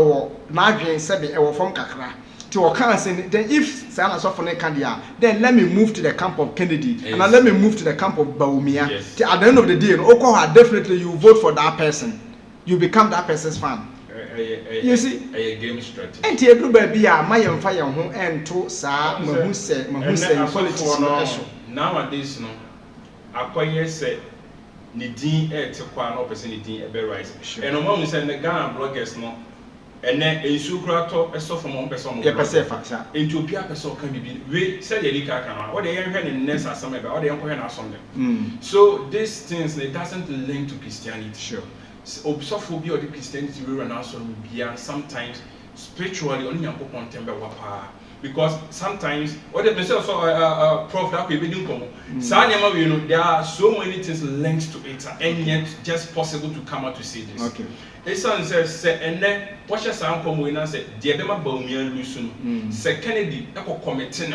na adwen sabi e wo from kakra. Then if Sana Sofone Kandia, then let me move to the camp of Kennedy and let me move to the camp of Baumia. Yes. At the end of the day, definitely you vote for that person. You become that person's fan. You see, a game strategy. And here do baby, my fire home and to Sa Mahuse politics. Nowadays, no, acquire say, Nidin air to Quan opposite Nidin a bear rise. And among the Ghana bloggers, no. And then a sucrato, a soft from one person, into Pia person can be. We said the Lika, or the young in Ness or something, or the young on Sunday. So these things, it doesn't link to Christianity. Sure. Obsophobia or the Christianity will run out on beyond sometimes spiritually only Nyankopon tembe wapa. Because sometimes what they say also Prof that we be doing there are so many things linked to it and yet just possible to come out to see this. Okay. This son says and then what your sound come when I said the Abema Baumian Lusun say Kennedy echo committing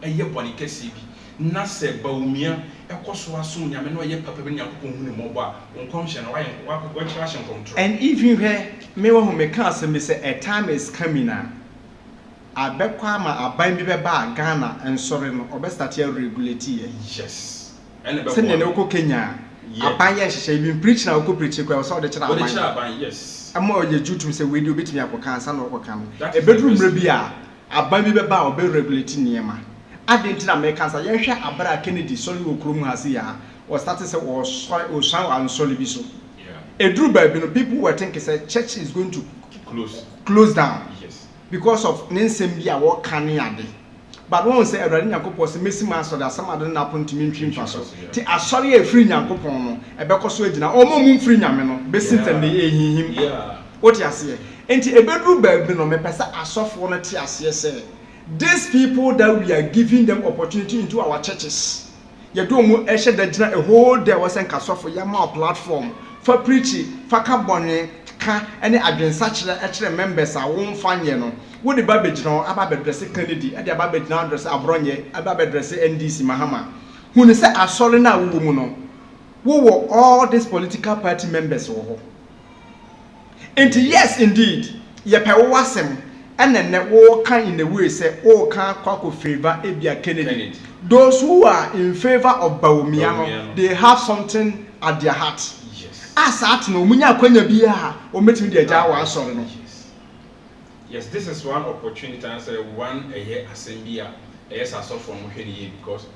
a year bonica CB Nase Baumia a Koswa soon Yameno ye papa Yankun mobile on conscience what fashion control. And if you hear me who may cast and say a time is coming now. Abekwama aban bi beba Ghana and sorry no obestart here regulate yes and say ne oko Kenya aban ye hye bi preach na oko preach kwa so de kira aban yes ama oye jutum say we dey obetimi akoka ansa na okoka no e bedroom re bi a aban bi beba obe regulate niema adenti na me kansa ye hwe abra Kennedy sorry okrom ha se ya o start say o shan and sorry bi so yeah edru ba bi no people were thinking say church is going to close down because of NSEM bia wo kan ade but won say Awurade Nyankopon say mesi ma so da samade na ponti mentwi mfa so ti asori e free Nyankopon no e be koso agina omo mu free nyame no be sinta ne ehihim what you say enti ebedru ba bi no me pesa asofo no ti ase say these people that we are giving them opportunity into our churches ye do mu e hye da gina a whole day was en kasofo ya ma platform for preaching for Abronye ka ene adwensa kire members a won fanye no wo de babegino aba bedresse Kennedy e de aba begina address Abronye aba bedresse NDC Mahama hunu se asole na wo mu no wo all these political party members wo ho and yes indeed ye pe wo asem ene wo kan in a way say o kan kwako favor ebia Kennedy those who are in favor of Bawumia they have something at their heart. Asat no munya kwanya bia o metimi de agya wa asore no. Yes, this is one opportunity and say one a year assembly a yes asore from hwede because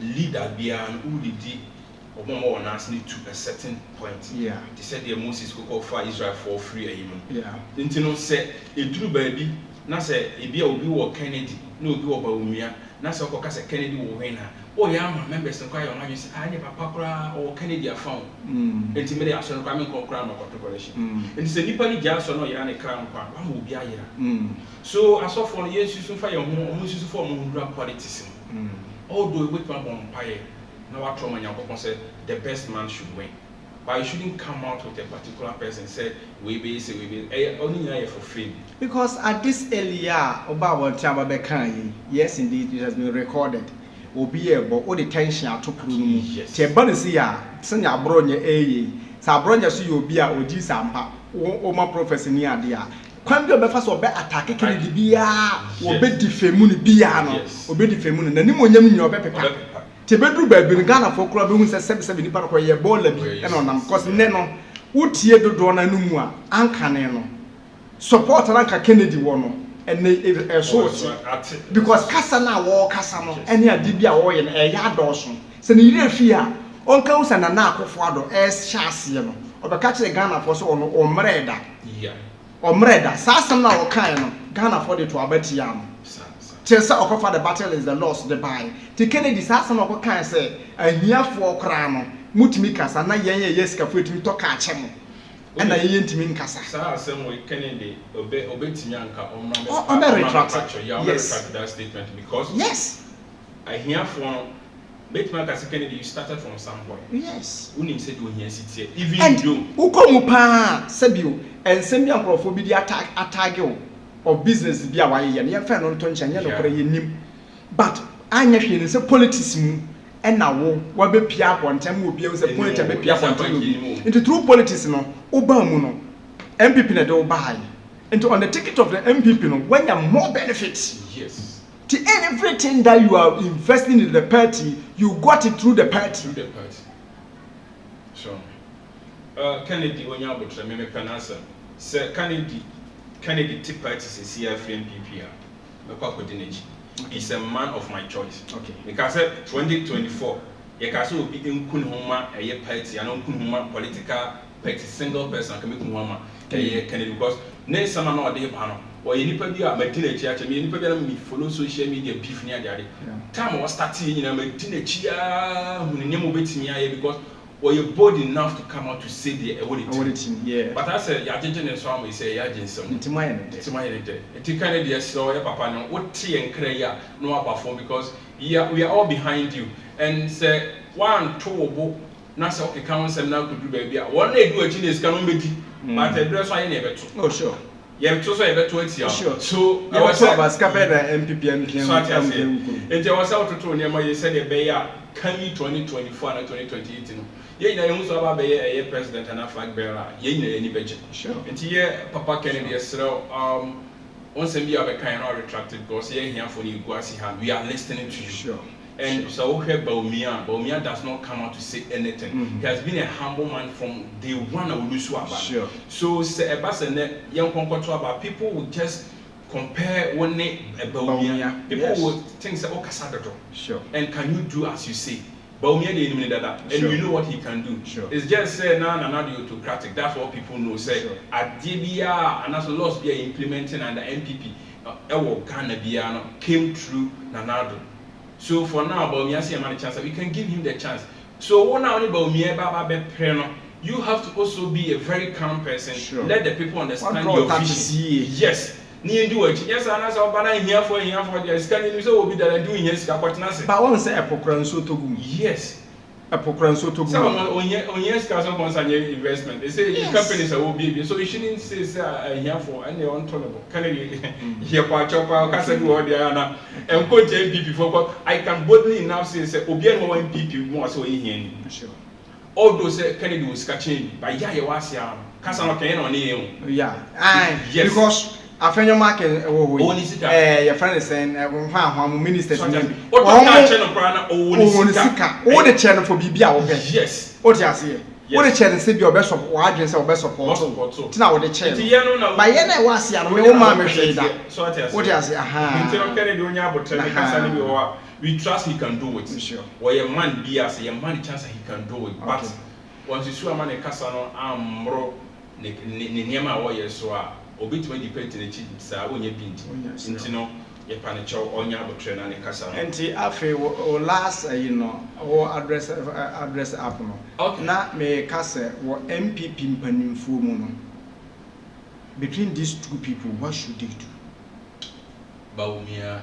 leader bia who did omo won asni to a certain point. Yeah. They said the Moses go call for Israel for free ahim. Yeah. Nti no say eduru baabi na say ebia obi wo Kennedy na obi wo Bawumia na say okoka say Kennedy wo win na oh yeah, members of Kwaya Only say, I never papa or Kennedy found. Intimidate us on coming crown of corporation. And it's a Nipani Jas or no Yana crown, one will be a year. So, I saw for years, you should fire home, almost use for Mundra politicism. Although with my bonfire, no, I told my said the best man should win. But you shouldn't come out with a particular person and say, we be only for free. Because at this earlier, about what time yes, indeed, it has been recorded. Obi ebo o de tension atopuru mu te banisi ya senya Abronye eye sa Abronye so obi a odi sampa o ma professor ni ade a kwan bi obefa so obe attack Kennedy bia obe difemu ni bia no obe difemu ni nanim onyam nyi obe pepa te bedru ba bi Ghana for kura be hu se 77 ni pa ko ye bola bi e no nam cause ne no utie dodo na no mu a anka ne no support ranka Kennedy wo no and because kasa na wo kasa no ene adibia wo ye na e ya doso se ne yire fi a onka usa na na akofo ado e hyase no obeka kire Ghana for so ono omreda omreda sasam na wo kan no Ghana for the to abati ya no tell say okofa the battle is the loss the buy ti Kennedy sasam na wo kan say ahiafo okra no mutimi kasa na yen ye yeska fu etimi to ka ache mo and I ain't mean Cassa. Kennedy obey Yanka on the retract that statement because yes, I hear from Bateman Kennedy you started from somewhere. Yes, Unim said you here sit even though Ukomupa Sebio and Sembian Prophobia attack of business be a way and your friend on Toncha nim. But I never say politics. And now, what be Pia one time will be a point to be Pia into true politics, no, Obamuno, MPP na do buy. Into on the ticket of the MPP, no, when you have more benefits. Yes. To everything that you are investing in the party, you got it through the party. Through the party. So, Kennedy, when you are about me answer, Sir Kennedy Tea Party is FPNTV. He's a man of my choice. Okay. Because 2024, you can also be in Kunhoma, a year party, and on Kunhoma political party, single person can make Kunhoma, Kennedy, because next summer, no, day panel, or anybody are my teenage church, and anybody me follow social media beef near the time was starting in a teenage year, when you move it to me, because or you're bold enough to come out to say the auditing, yeah. But I said, you're judging and so I say, you're judging some. It's my end. It's my end. It's kind of the story, Papa. No, what tea and creya no perform because we are all behind you. And say 1, 2, Nasa okay, council now could do baby. One day do a genius can be, but the dress I never took. Oh, sure. Yeah, so I bet 20 years. Sure. So I was about Scapeda MPP and it was out to near my said a bayer coming 2024 and 2028. Yeah, I also about a president and a flag bearer. Yeah, any budget. Sure. And here, Papa Kennedy, so once a year, I kind of retracted because here for you, we are listening to you. Sure. And so here, Baumia does not come out to say anything. He has been a humble man from day one of Luswaba. Sure. So, say a person, young Concotoaba, people would just compare one name Baumia. People would think, say, oh, Casadro. Sure. And can you do as you say? Baumia didn't mean that. And you know what he can do. Sure. It's just say, no, autocratic. That's what people know. Say, at DBR, and as a loss be implementing under MPP, Ghana came through Nanado. So for now, Baumia see a man chance. We can give him the chance. So one only Baumia Baba Preno. You have to also be a very calm person. Sure. Let the people understand your vision. Yes. Need do it. Yes, and as our here for the scanning, so will be that doing yes, but one say a pokran so to go. Yes. A pokran so to go. On yes, concern investment. They say companies are will be so you shouldn't say here for and they're untolerable. Can you hear Pachopa, Cassadu or Diana, and coach MPP for I can boldly enough say, Obian MPP more so in here. Sure. All those Kennedy was catching by Yawasia, Cassano Ken on him. Yeah, yes. Because I find your market, your friend is saying, ministers, all the channel for BBA. Yes, what you see. What the channel say your best of audience or best support. Now the channel. By any was your mamma. What you say, we trust he can do it. Sure. Or a man be as a man chance he can do it. But once you see a man in Casano, I'm more Niema warriors so are obit when you pay to the chief, sir, when you bint. Intino, a panicho on your train and a Casano. And Afe or last, or address Abronye. Okay. Now, may Cassa or MPP Panin Fumono. Between these two people, what should they do? Baumia.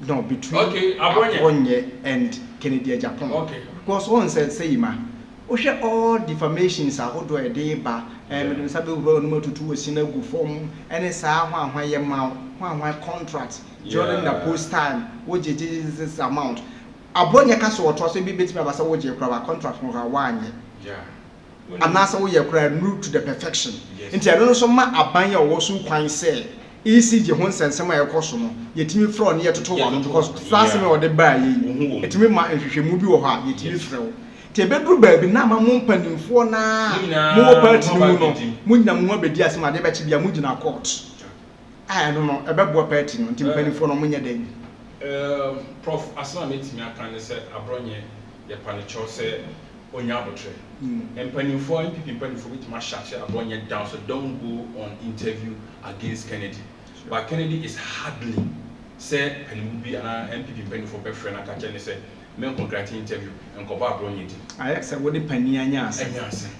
No, between Abronye and Agyapong. Okay. Because one said, say, ma, all defamations are what do a day bar, and Sabu will no to do a synagogue form, and it's why your mouth, why contract, during the post time, which is this amount. Abronye Castle or Tossy be bit by a soldier contract from her 1 year. Yeah. And that's how you're crying root to the perfection. Into I don't know so much about your also quite say. ECG once and some of custom, yet me from near to one because last or the buy it me my movie or heart, yet you throw. The bedroom baby, now my mum pending for now. More party, Munna Mobby, as my debate be a Mudina court. I don't know about what party until penny for no money day. Prof, as long as me, I can say Abronye, the panicho say on Yabotre. And penny for MPP penny for which my shot Abronye down, so don't go on interview against Kennedy. But Kennedy is hardly said penny will be an MPP penny for best friend. I can say, men congratulate interview and cover Abronye. I accept what the penny and yes.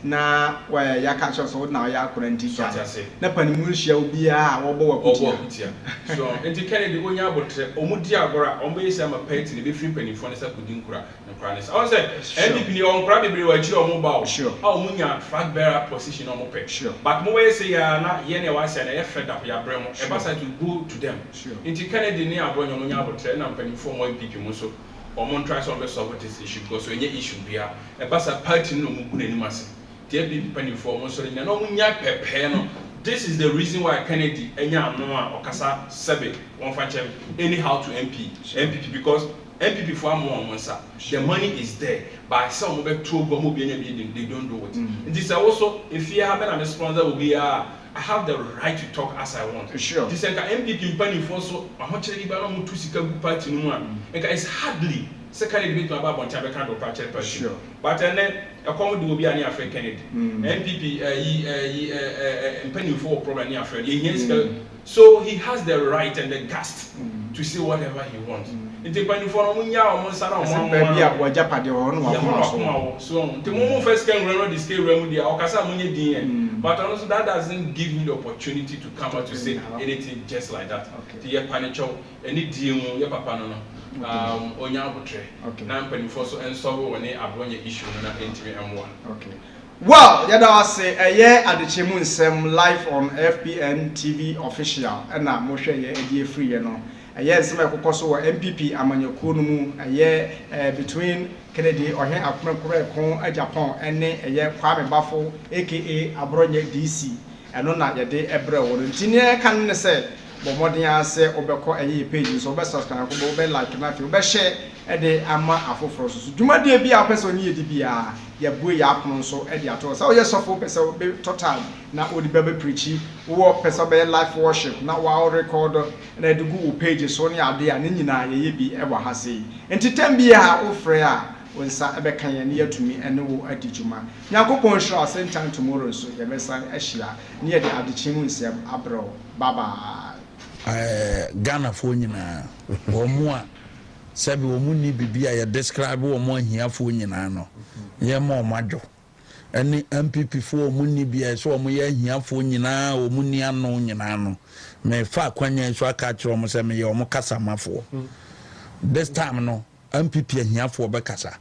Now, where ya catch us all now, ya couldn't teach us. The penny shall be so, and the Kennedy when you would Omudia on base, I'm a pet in the different penny for the Kudinka and Cranis. I said, MPP on probably what you are mobile. Sure. How Munya flag bearer position on Moped. Sure. But Moe say, not Yene was an effort up your bremo, a bastard to go to them. Sure. Into Kennedy near Abronye Munya would turn and penny for one people Musso. Or one tries on the solve this issue because when your issue be a bassa party no mukunimasi. There be penny for Mussolini, no munya pepeno. This is the reason why Kennedy, Enya Noa, or Casa Sebe, one function anyhow to MPP because MPP for more months. The money is there, but some of the two they don't do it. And this also, if you have a sponsor, will be I have the right to talk as I want. Sure. This is MPP penny for so how much they buy on to Sika party no one. It's hardly second debate about Boncha kind of practice person. But then a common will be an African Kennedy. NPP penny for problem near Fred. So he has the right and the guts to say whatever he wants. In the penny for Munya or Monsara, so the moment first can run the scale remedy or Casamunia, but also that doesn't give him the opportunity to come out to say anything just like that. The Panicho, any deal, your papa. Okay. Now, penny for so and so when they Abronye issue and NTV M1. Okay. Well, yada say a year at the NSEM live on FPNTV official, and now Moshe ADEKYE3, you know. A year is my proposal MPP Amanyokunumu, a year between Kennedy or here Agyapong and a year Kwame Bafo, aka Abronye DC, and on that day Ebro. Tinia can say. But more than I say, Obeko a pages, or best can go like Matthew, but share a day ama afofroso. Do my dear be a person near the BR, ya boy yapon so ediator. So yes, of person be total. Now would the baby preachy, or person be life worship, now wow recorder, and I do Google pages so near there, and ye be ever has say. And to tell me how Freya. When Sir Abeka near to me and no Adijuma. Yakopon shall same time tomorrow, so you may sign Ashia near the NSEM Abro. Baba. Ghana for nyina wo mu a sabi wo mu ni bibia ya describe wo mu ahia fo nyina no ye ma omadwo eni MPP fo mu ni bia so wo mu ye ahia fo nyina wo mu ni ano nyina no me fa kwanya so aka kiro mo se me ye wo mu kasa mafo this time no MPP ahia fo be kasa